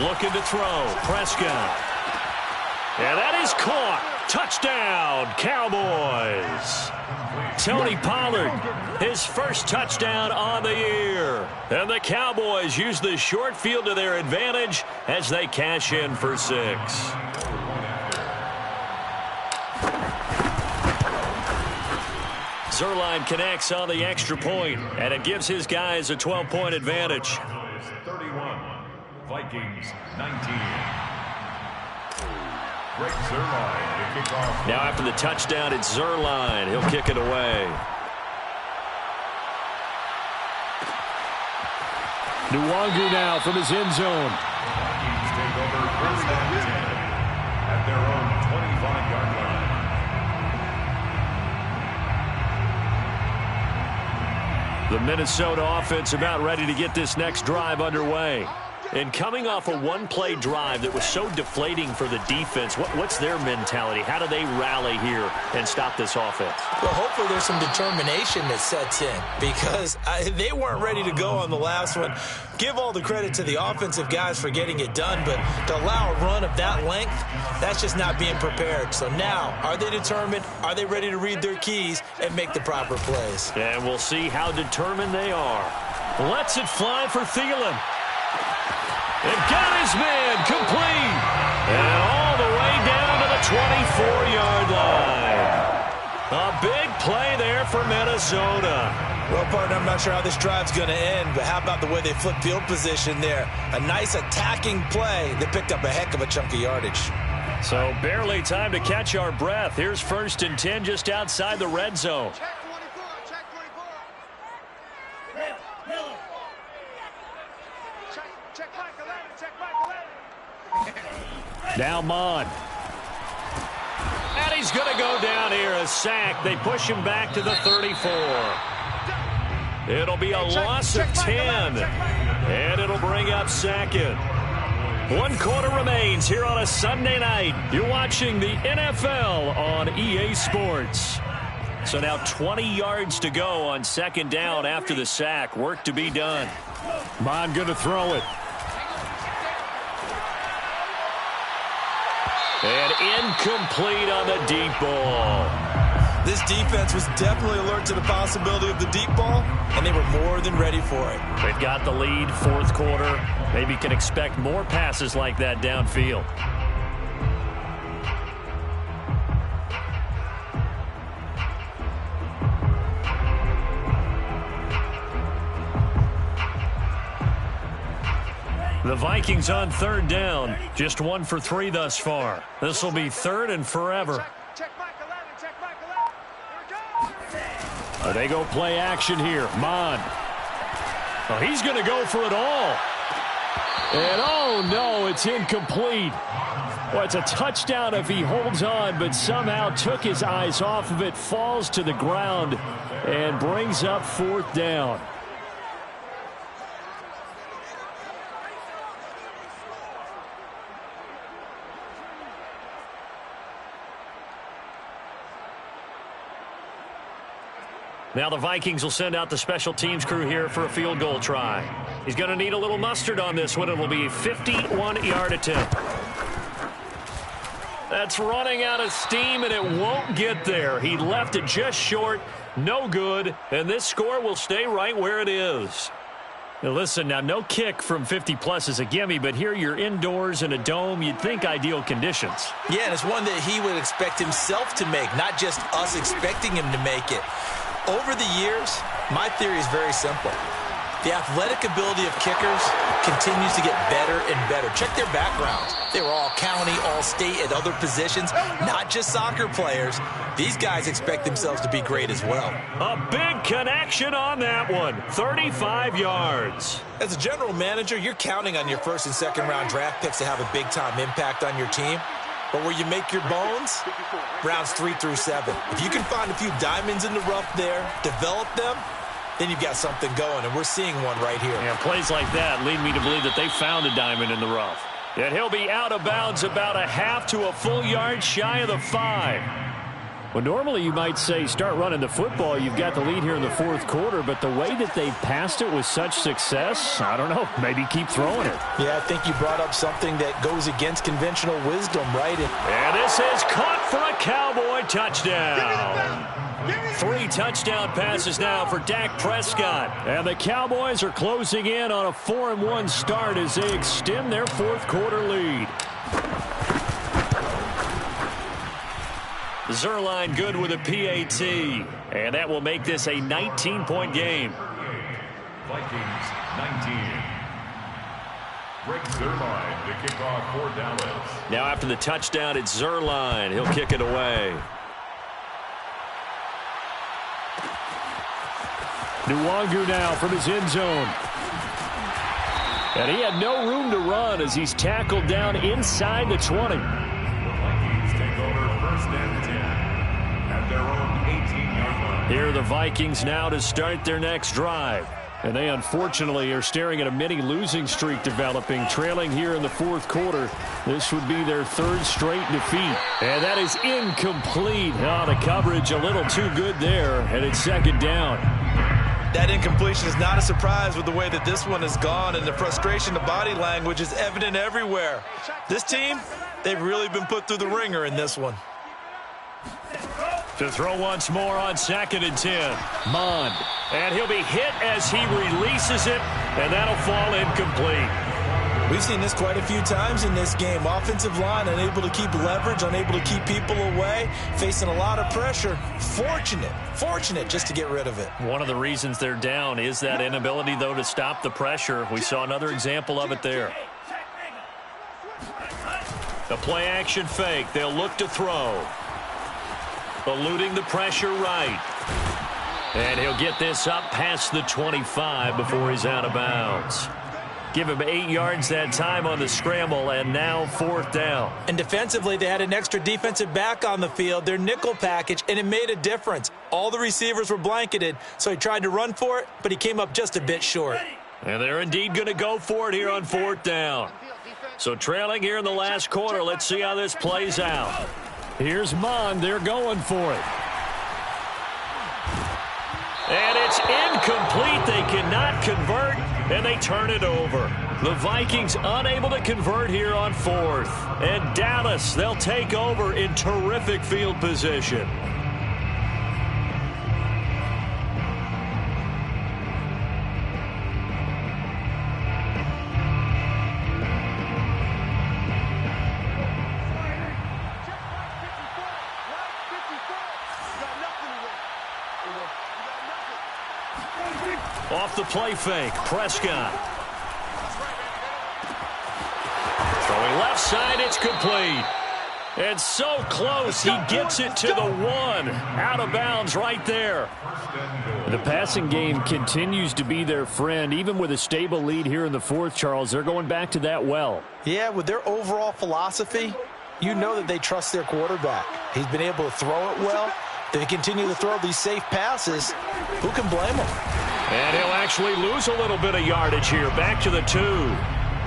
Speaker 1: Looking to throw. Prescott. And that is caught. Touchdown, Cowboys. Tony Pollard, his first touchdown on the year. And the Cowboys use the short field to their advantage as they cash in for 6. Zuerlein connects on the extra point, and it gives his guys a 12-point advantage.
Speaker 3: 31, Vikings 19. Greg Zuerlein to kick off.
Speaker 1: Now after the touchdown, it's Zuerlein. He'll kick it away. Nwangu now from his end zone.
Speaker 3: Vikings take over 1st and 10 at their own 25-yard line.
Speaker 1: The Minnesota offense about ready to get this next drive underway. And coming off a one-play drive that was so deflating for the defense, what's their mentality? How do they rally here and stop this offense?
Speaker 4: Well, hopefully there's some determination that sets in because they weren't ready to go on the last one. Give all the credit to the offensive guys for getting it done, but to allow a run of that length, that's just not being prepared. So now, are they determined? Are they ready to read their keys and make the proper plays?
Speaker 1: And we'll see how determined they are. Lets it fly for Thielen. And got his man complete. And all the way down to the 24-yard line. A big play there for Minnesota.
Speaker 4: Well, partner, I'm not sure how this drive's going to end, but how about the way they flipped field position there? A nice attacking play that picked up a heck of a chunk of yardage.
Speaker 1: So barely time to catch our breath. Here's 1st and 10 just outside the red zone. Now Mond. And he's going to go down here, a sack. They push him back to the 34. It'll be a loss of 10. And it'll bring up 2nd. 1 quarter remains here on a Sunday night. You're watching the NFL on EA Sports. So now 20 yards to go on 2nd down after the sack. Work to be done. Mond going to throw it. And incomplete on the deep ball.
Speaker 4: This defense was definitely alert to the possibility of the deep ball, and they were more than ready for it.
Speaker 1: They've got the lead, 4th quarter. Maybe can expect more passes like that downfield. The Vikings on 3rd down. Just 1 for 3 thus far. This will be 3rd and forever.
Speaker 6: Check back 11, check back 11.
Speaker 1: They go play action here. Mond. Oh, he's going to go for it all. And oh no, it's incomplete. Well, it's a touchdown if he holds on, but somehow took his eyes off of it, falls to the ground, and brings up 4th down. Now the Vikings will send out the special teams crew here for a field goal try. He's going to need a little mustard on this one. It will be a 51-yard attempt. That's running out of steam, and it won't get there. He left it just short, no good, and this score will stay right where it is. Now listen, now no kick from 50-plus is a gimme, but here you're indoors in a dome. You'd think ideal conditions.
Speaker 4: Yeah, and it's one that he would expect himself to make, not just us expecting him to make it. Over the years, my theory is very simple. The athletic ability of kickers continues to get better and better. Check their backgrounds. They were all county, all state at other positions, not just soccer players. These guys expect themselves to be great as well.
Speaker 1: A big connection on that one. 35 yards.
Speaker 4: As a general manager, you're counting on your first and second round draft picks to have a big-time impact on your team. But where you make your bones, rounds 3 through 7. If you can find a few diamonds in the rough there, develop them, then you've got something going, and we're seeing one right here.
Speaker 1: Yeah, plays like that lead me to believe that they found a diamond in the rough. And he'll be out of bounds about a half to a full yard shy of the 5. Well, normally you might say start running the football. You've got the lead here in the 4th quarter, but the way that they've passed it with such success, I don't know, maybe keep throwing it.
Speaker 4: Yeah, I think you brought up something that goes against conventional wisdom, right?
Speaker 1: And this is caught for a Cowboy touchdown. 3 touchdown passes now for Dak Prescott. And the Cowboys are closing in on a 4-1 start as they extend their 4th quarter lead. Zuerlein good with a PAT. And that will make this a 19-point game.
Speaker 3: Vikings 19. Greg Zuerlein to kick off for Dallas.
Speaker 1: Now after the touchdown, it's Zuerlein. He'll kick it away. Nwangu now from his end zone. And he had no room to run as he's tackled down inside the 20.
Speaker 3: The Vikings take over 1st and 10 at their own 18-yard line.
Speaker 1: Here are the Vikings now to start their next drive. And they unfortunately are staring at a mini losing streak developing, trailing here in the 4th quarter. This would be their 3rd straight defeat. And that is incomplete. Oh, the coverage a little too good there, and it's 2nd down.
Speaker 5: That incompletion is not a surprise with the way that this one has gone, and the frustration, the body language is evident everywhere. This team, they've really been put through the ringer in this one.
Speaker 1: To throw once more on 2nd and 10. Mond. And he'll be hit as he releases it, and that'll fall incomplete.
Speaker 4: We've seen this quite a few times in this game. Offensive line unable to keep leverage, unable to keep people away, facing a lot of pressure. Fortunate just to get rid of it.
Speaker 1: One of the reasons they're down is that inability, though, to stop the pressure. We saw another example of it there. The play action fake. They'll look to throw. Eluding the pressure right. And he'll get this up past the 25 before he's out of bounds. Give him 8 yards that time on the scramble, and now 4th down.
Speaker 4: And defensively, they had an extra defensive back on the field, their nickel package, and it made a difference. All the receivers were blanketed, so he tried to run for it, but he came up just a bit short.
Speaker 1: And they're indeed going to go for it here on 4th down. So trailing here in the last quarter, let's see how this plays out. Here's Mond. They're going for it. And it's incomplete. They cannot convert, and they turn it over. The Vikings unable to convert here on 4th. And Dallas, they'll take over in terrific field position. Off the play fake, Prescott. Throwing left side, it's complete. And so close, he gets it to the 1. Out of bounds right there. The passing game continues to be their friend. Even with a stable lead here in the fourth, Charles, they're going back to that well.
Speaker 4: Yeah, with their overall philosophy, you know that they trust their quarterback. He's been able to throw it well. They continue to throw these safe passes. Who can blame him?
Speaker 1: And he'll actually lose a little bit of yardage here. Back to the 2.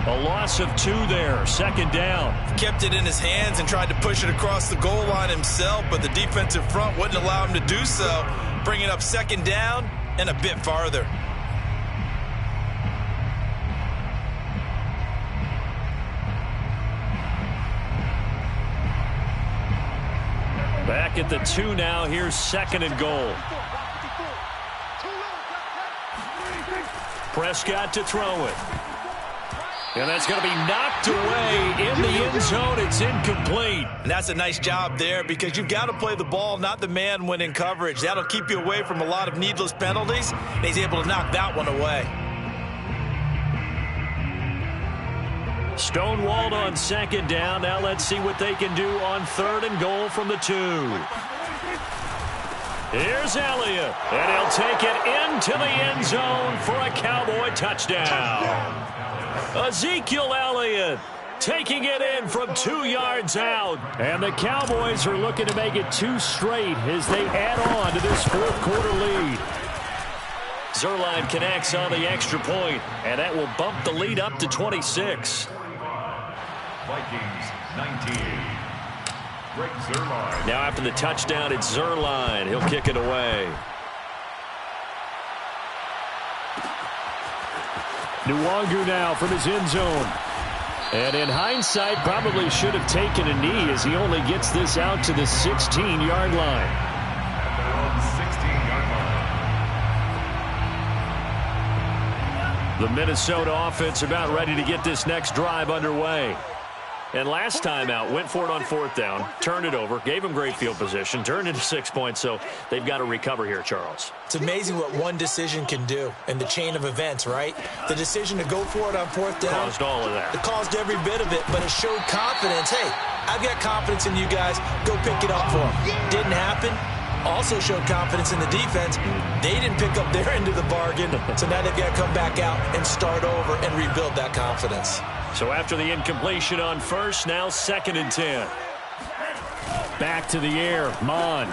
Speaker 1: A loss of 2 there. Second down.
Speaker 5: Kept it in his hands and tried to push it across the goal line himself, but the defensive front wouldn't allow him to do so. Bringing up second down and a bit farther.
Speaker 1: Back at the 2 now. Here's second and goal. Prescott to throw it. And that's going to be knocked away in the end zone. It's incomplete.
Speaker 5: And that's a nice job there because you've got to play the ball, not the man when in coverage. That'll keep you away from a lot of needless penalties, and he's able to knock that one away.
Speaker 1: Stonewalled on second down. Now let's see what they can do on third and goal from the 2. Here's Elliott, and he'll take it into the end zone for a Cowboy touchdown. Ezekiel Elliott taking it in from 2 yards out. And the Cowboys are looking to make it 2 straight as they add on to this fourth quarter lead. Zuerlein connects on the extra point, and that will bump the lead up to 26.
Speaker 3: Vikings 19. Greg Zuerlein.
Speaker 1: Now after the touchdown, it's Zuerlein. He'll kick it away. Nwangu now from his end zone. And in hindsight, probably should have taken a knee as he only gets this out to the 16-yard line.
Speaker 3: At their own 16-yard line.
Speaker 1: The Minnesota offense about ready to get this next drive underway. And last time out, went for it on fourth down, turned it over, gave him great field position, turned into 6 points, so they've got to recover here, Charles.
Speaker 4: It's amazing what one decision can do in the chain of events, right? The decision to go for it on fourth down.
Speaker 1: Caused all of that.
Speaker 4: It caused every bit of it, but it showed confidence. Hey, I've got confidence in you guys. Go pick it up for them. Didn't happen. Also showed confidence in the defense. They didn't pick up their end of the bargain, so now they've got to come back out and start over and rebuild that confidence.
Speaker 1: So after the incompletion on first, now second and 10. Back to the air, Mond.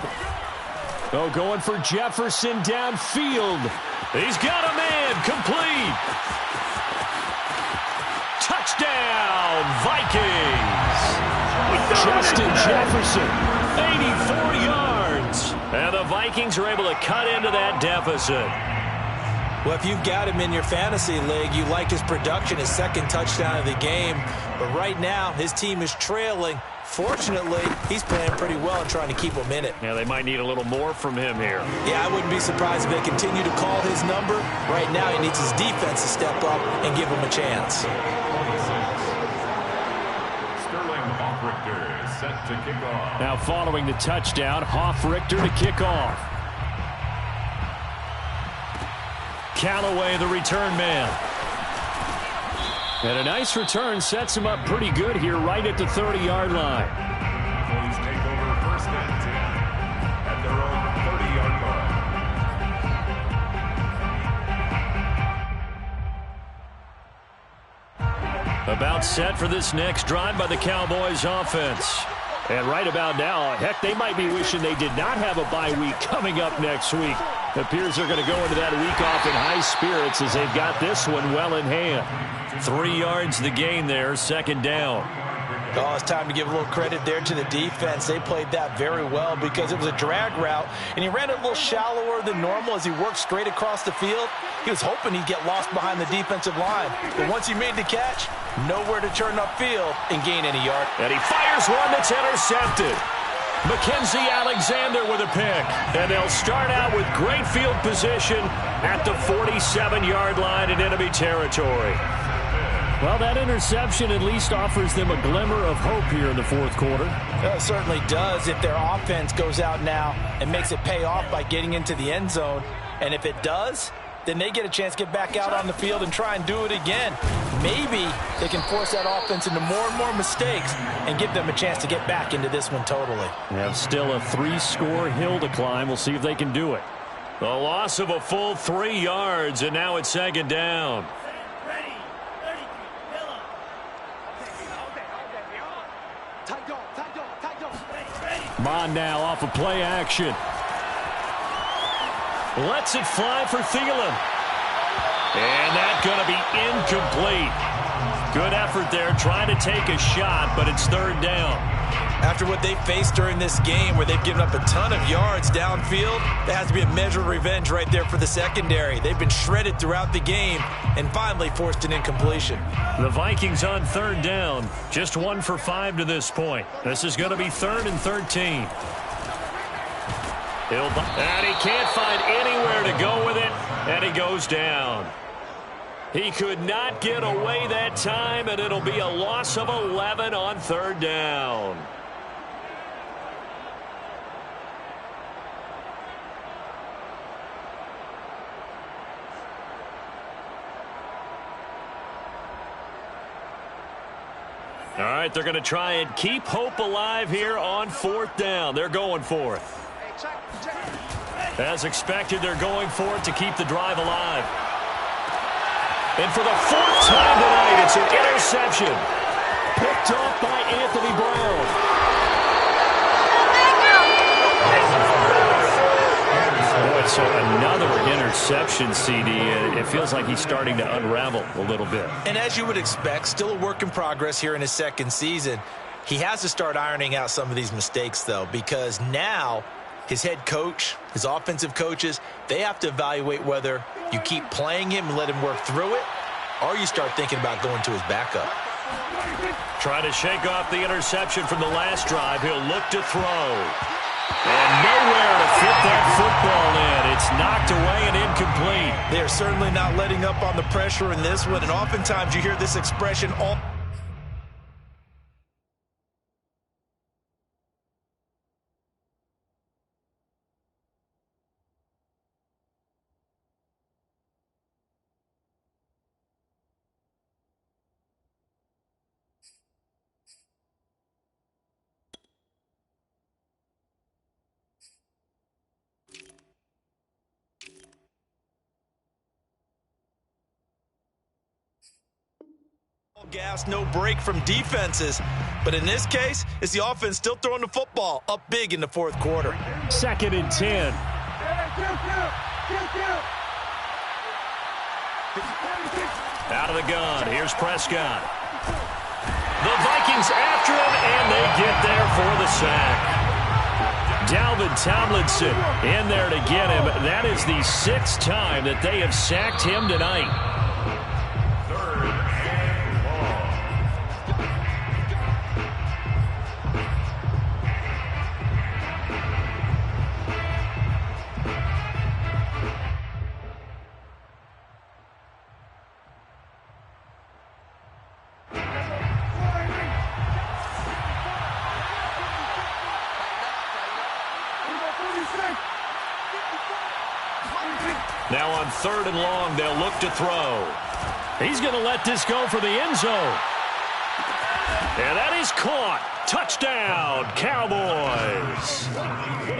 Speaker 1: Oh, going for Jefferson downfield. He's got a man, complete. Touchdown, Vikings. Justin Jefferson, 84 yards. And the Vikings are able to cut into that deficit.
Speaker 4: Well, if you've got him in your fantasy league, you like his production, his second touchdown of the game. But right now, his team is trailing. Fortunately, he's playing pretty well and trying to keep them in it.
Speaker 1: Yeah, they might need a little more from him here.
Speaker 4: Yeah, I wouldn't be surprised if they continue to call his number. Right now, he needs his defense to step up and give him a chance.
Speaker 3: 26. Sterling Hoffrichter is set to kick off.
Speaker 1: Now following the touchdown, Hoffrichter to kick off. Callaway, the return man. And a nice return sets him up pretty good here right at the 30-yard line.
Speaker 3: Cowboys take over first and 10 at their own 30-yard line.
Speaker 1: About set for this next drive by the Cowboys offense. And right about now, heck, they might be wishing they did not have a bye week coming up next week. It appears they're going to go into that week off in high spirits as they've got this one well in hand. 3 yards the gain there, second down.
Speaker 4: Oh, it's time to give a little credit there to the defense. They played that very well because it was a drag route, and he ran it a little shallower than normal as he worked straight across the field. He was hoping he'd get lost behind the defensive line. But once he made the catch, nowhere to turn upfield and gain any yard.
Speaker 1: And he fires one that's intercepted. Mackenzie Alexander with a pick. And they'll start out with great field position at the 47-yard line in enemy territory. Well, that interception at least offers them a glimmer of hope here in the fourth quarter.
Speaker 4: It certainly does if their offense goes out now and makes it pay off by getting into the end zone. And if it does,
Speaker 5: then they get a chance to get back out on the field and try and do it again. Maybe they can force that offense into more and more mistakes and give them a chance to get back into this one totally.
Speaker 1: They have still a 3-score hill to climb. We'll see if they can do it. The loss of a full 3 yards, and now it's second down. Bond now off of play action. Lets it fly for Thielen. And that's going to be incomplete. Good effort there trying to take a shot, but it's third down.
Speaker 5: After what they faced during this game where they've given up a ton of yards downfield, there has to be a measure of revenge right there for the secondary. They've been shredded throughout the game and finally forced an incompletion.
Speaker 1: The Vikings on third down. Just 1 for 5 to this point. This is going to be 3rd and 13. And he can't find anywhere to go with it, and he goes down. He could not get away that time, and it'll be a loss of 11 on third down. All right, they're going to try and keep hope alive here on 4th down. They're going for it. As expected, they're going for it to keep the drive alive. And for the 4th time tonight, it's an interception. Picked off by Anthony Brown. Boy, so another interception, CD. It feels like he's starting to unravel a little bit.
Speaker 5: And as you would expect, still a work in progress here in his 2nd season. He has to start ironing out some of these mistakes, though, because now his head coach, his offensive coaches, they have to evaluate whether you keep playing him and let him work through it, or you start thinking about going to his backup.
Speaker 1: Try to shake off the interception from the last drive. He'll look to throw. And nowhere to fit that football in. It's knocked away and incomplete.
Speaker 5: They are certainly not letting up on the pressure in this one, and oftentimes you hear this expression all. Gas, no break from defenses. But in this case, it's the offense still throwing the football up big in the 4th quarter.
Speaker 1: 2nd and 10. Out of the gun. Here's Prescott. The Vikings after him, and they get there for the sack. Dalvin Tomlinson in there to get him. That is the 6th time that they have sacked him tonight. Now on 3rd and long, they'll look to throw. He's going to let this go for the end zone. And that is caught. Touchdown, Cowboys.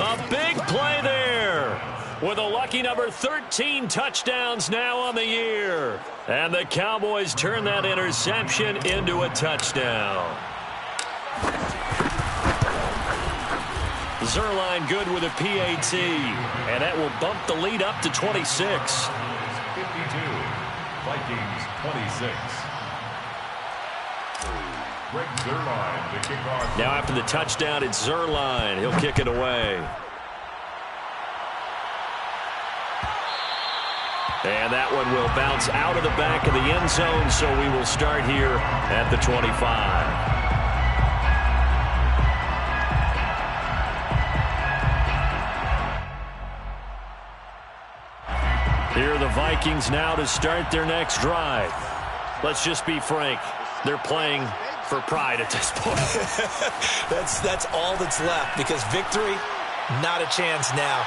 Speaker 1: A big play there with a lucky number 13 touchdowns now on the year. And the Cowboys turn that interception into a touchdown. Zuerlein good with a PAT, and that will bump the lead up to 26.
Speaker 3: 52, Vikings 26. Greg Zuerlein, the kickoff.
Speaker 1: Now after the touchdown, it's Zuerlein. He'll kick it away. And that one will bounce out of the back of the end zone, so we will start here at the 25. Here are the Vikings now to start their next drive. Let's just be frank. They're playing for pride at this point.
Speaker 5: That's all that's left, because victory, not a chance now.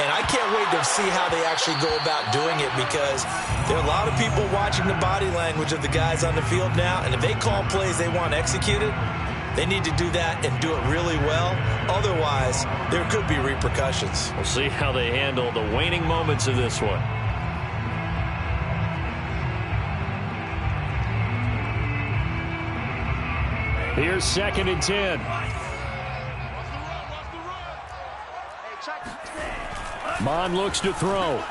Speaker 4: And I can't wait to see how they actually go about doing it, because there are a lot of people watching the body language of the guys on the field now, and if they call plays they want executed, they need to do that and do it really well. Otherwise, there could be repercussions.
Speaker 1: We'll see how they handle the waning moments of this one. Here's 2nd and 10. Mond looks to throw.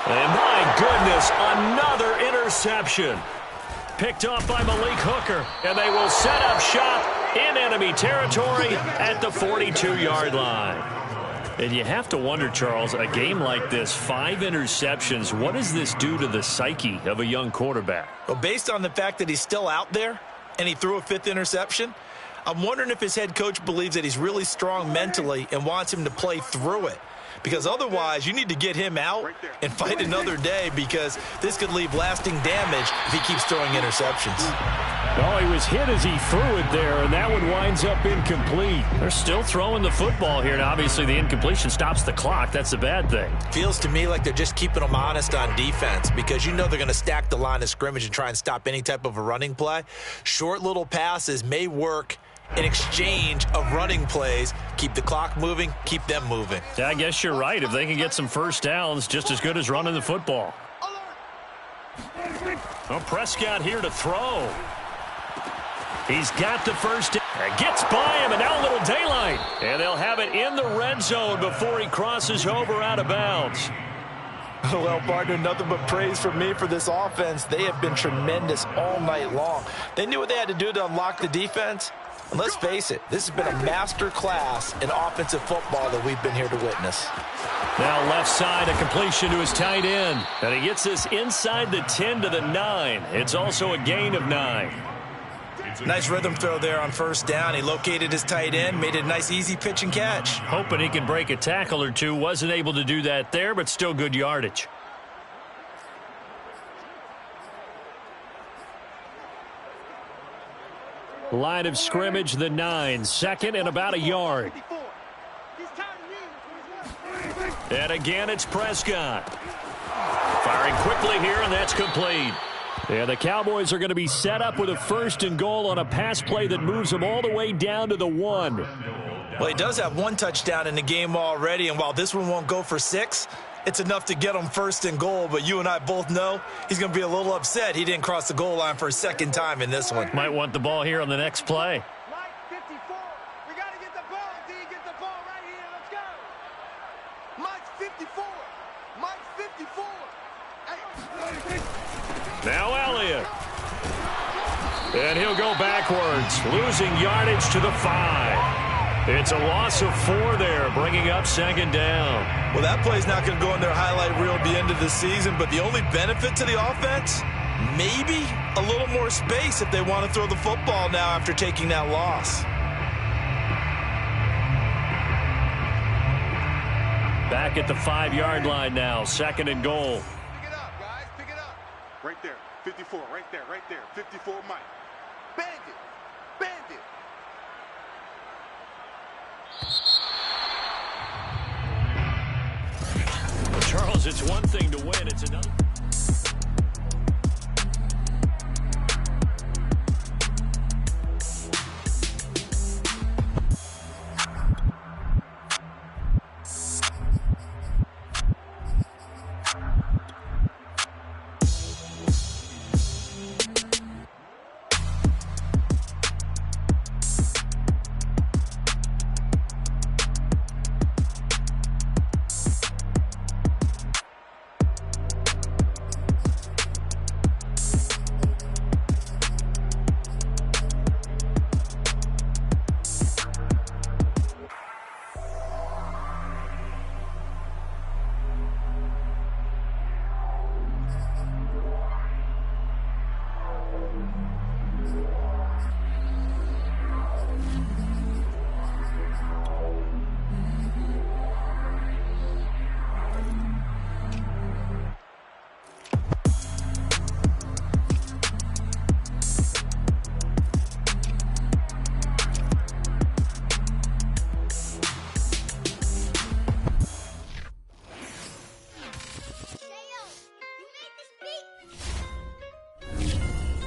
Speaker 1: And my goodness, another interception. Picked off by Malik Hooker, and they will set up shop in enemy territory at the 42-yard line. And you have to wonder, Charles, a game like this, 5 interceptions, what does this do to the psyche of a young quarterback?
Speaker 5: Well, based on the fact that he's still out there and he threw a 5th interception, I'm wondering if his head coach believes that he's really strong mentally and wants him to play through it. Because otherwise, you need to get him out and fight another day, because this could leave lasting damage if he keeps throwing interceptions.
Speaker 1: Oh, he was hit as he threw it there, and that one winds up incomplete. They're still throwing the football here, and obviously the incompletion stops the clock. That's a bad thing.
Speaker 4: Feels to me like they're just keeping them honest on defense, because you know they're going to stack the line of scrimmage and try and stop any type of a running play. Short little passes may work in exchange of running plays. Keep the clock moving, keep them moving.
Speaker 1: Yeah, I guess you're right. If they can get some first downs, just as good as running the football. Oh, Prescott here to throw. He's got the first down. Gets by him, and now a little daylight. And they'll have it in the red zone before he crosses over out of bounds.
Speaker 5: Well, partner, nothing but praise from me for this offense. They have been tremendous all night long. They knew what they had to do to unlock the defense. And let's face it, this has been a master class in offensive football that we've been here to witness.
Speaker 1: Now left side, a completion to his tight end. And he gets this inside the 10 to the 9. It's also a gain of 9.
Speaker 5: Nice rhythm throw there on first down. He located his tight end, made it a nice easy pitch and catch.
Speaker 1: Hoping he can break a tackle or two. Wasn't able to do that there, but still good yardage. Line of scrimmage, the 9. 2nd and about a yard. And again, it's Prescott. Firing quickly here, and that's complete. And the Cowboys are going to be set up with a 1st and goal on a pass play that moves them all the way down to the 1.
Speaker 5: Well, he does have 1 touchdown in the game already, and while this one won't go for 6, it's enough to get him 1st and goal. But you and I both know he's going to be a little upset he didn't cross the goal line for a 2nd time in this one.
Speaker 1: Might want the ball here on the next play.
Speaker 6: Mike 54. We got to get the ball. D, get the ball right here. Let's go. Mike 54. Mike 54. Hey.
Speaker 1: Now Elliott. And he'll go backwards, losing yardage to the 5. It's a loss of 4 there, bringing up 2nd down.
Speaker 5: Well, that play's not going to go in their highlight reel at the end of the season, but the only benefit to the offense, maybe a little more space if they want to throw the football now after taking that loss.
Speaker 1: Back at the 5-yard line now, 2nd and goal.
Speaker 6: Pick it up, guys. Pick it up.
Speaker 3: Right there. 54. Right there. Right there. 54 Mike.
Speaker 6: Bandit. Bandit.
Speaker 1: Charles, it's one thing to win, it's another.